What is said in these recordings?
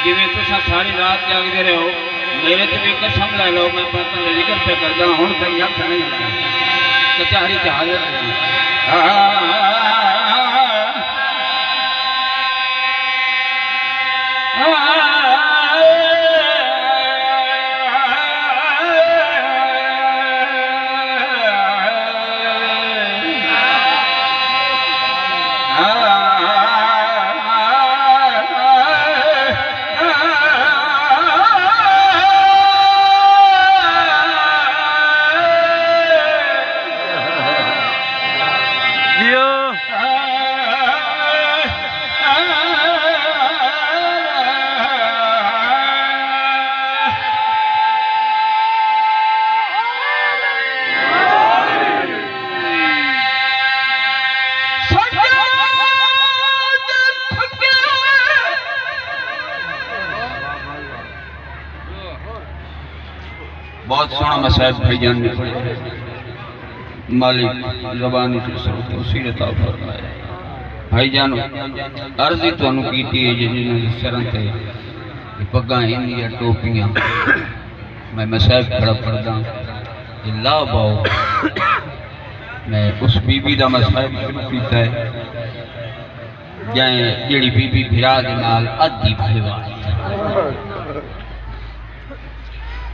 जिवें तुसा सारी रात जागते रहो मेरे तो भी कसम ले लो मैं पता जिक्र पे करदा हूं तक अख नहीं लगा कचहरी च हाजिर बहुत सोना मसाइब भाईजान ने मालिक ज़बानी से सब तौसीर अता फरमाए भाईजान अर्ज़ी तुहानू कीती है जिन्होंने सरन ते पग्गां इंदियां टोपियां मैं मसाइब खड़ा पढ़दा ला बाओ मैं उस बीबी दा मसाइब शुरू कीता है जेड़ी बीबी भिरा दे नाल अद्धी भाईवाल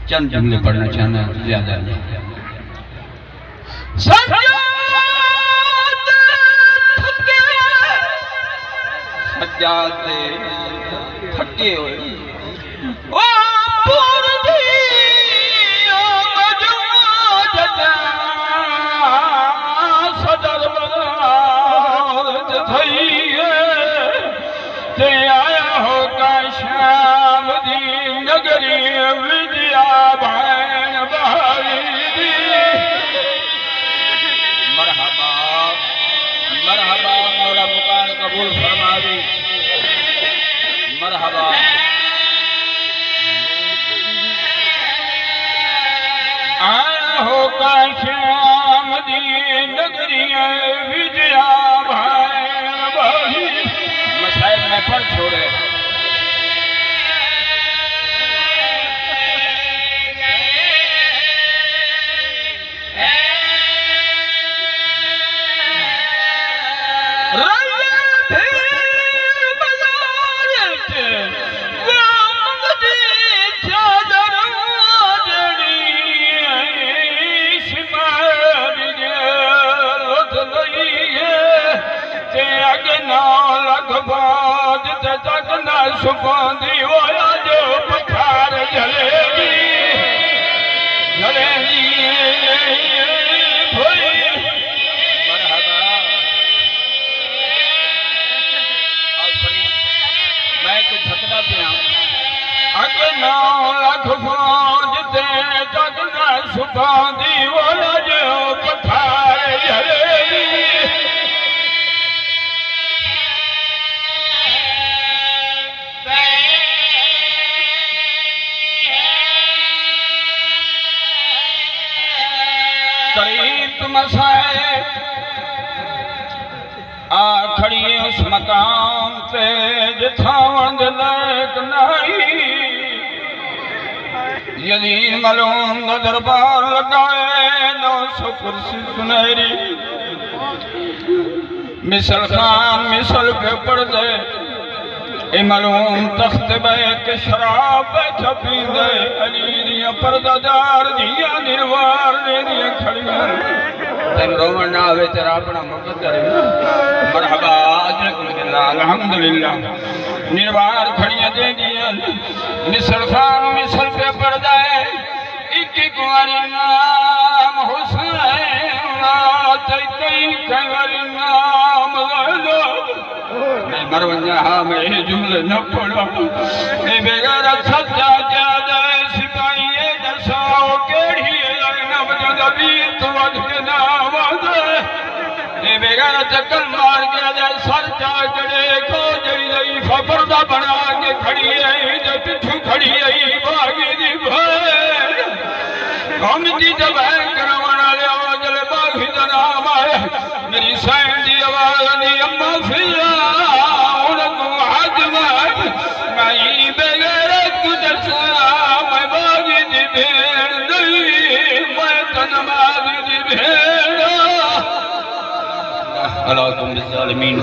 चंद जुमले पढ़ना चाहना ज्यादा सज्जाद थके हुए आया होगा शाम दी नगरी विद्या भैन भाई दी मरहबा मरहबा मौला मुकान कबूल फरमावी मरहबा आया होगा शाम दी नगरी विद्या भैन भाई मसाइब में पढ़ छोड़े सुपांदी होया जो पठार जलेगी जलेगी भोई मरहबा मैं तो थकदा पिया अगे 9 लाख फौज ते जगना सुपांदी होया जो पठार जलेगी मसाए आ खड़ी उस मकाम पे जिथावंद लायक नहीं यदीन मलूम दा दरबार लगाए 900 कुर्सी सुनहरी मिसल खान मिसल पे पड़ दे ए मलूम तख्त बे के शराब छपी दे अली दियां पर्दादार दियां निर्वार दियां खड़ियां तेन रोवन ना आवे तेरा अपना मुकद्दर है मरहबा अल्हम्दुलिल्लाह अल्हम्दुलिल्लाह निर्वार खड़ियां दे दियां मिसल खान मिसल पे पड़ जाए एक कुंवारी नाम हुसैन तई कुंवारी नाम लो मैं मरवंजा मैं जुमले न पढ़ा ए बेगारा सच्चा ज्यादा सिपाही दसाओ केड़ी लाइन बजदा वीर तो वज के नाम ए बेगारा चक्कर मार के जाए सर जा जड़े को जड़ी लई फपरदा बना के खड़ी है जो पिछू खड़ी है भागी दी भैन हम दी जबान करवाना ले आवाज ले बागी दा नाम आए मेरी सैन दी आवाज नी अम्मा फिया उनको हज मैं बगैरत कुछ मैं बागी दी भेड़ नहीं मैं तनमागी दी भेड़ अला तुम बिज़ालिमीन